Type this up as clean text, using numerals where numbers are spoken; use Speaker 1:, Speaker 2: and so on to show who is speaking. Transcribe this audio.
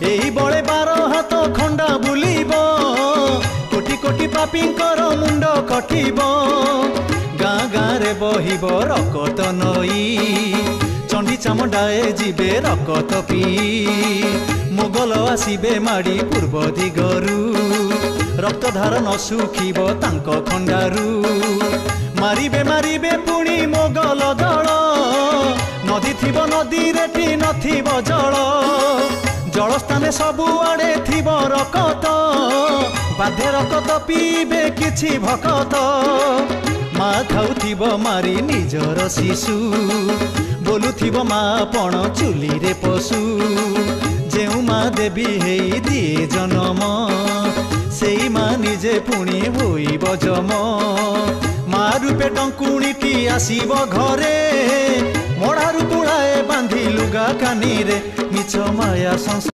Speaker 1: एई बड़े 12 हाथ खंडा बुलिब कोटी कोटी पापींकर मुंड कटिब गाँ गाँ रे बहिब रकत नई चंडी चामुंडाए जीवे रकत पी मोगल आसीबे माड़ी पूर्व दिगरू रक्तधार न सुखिब तांको खंडारू मारिबे मारिबे पुणी मोगल दल नदी थिब नदी रेटी नथिब जल जलस्थाने सबुआड़े थिब रकत बाधे रकत पीबे किछि भकत माँ खाउथिब मारी निजर शिशु बोलुथिब माँ पण चुली रे पशु जेउ माँ देवी हेई दिए जनम सेई माँ निजे पुणी होइब जम माँ रूपे टंकुणीटी आसीब घरे मड़ारू तुड़ाए बांधी लुगा कानी रे मिछ माया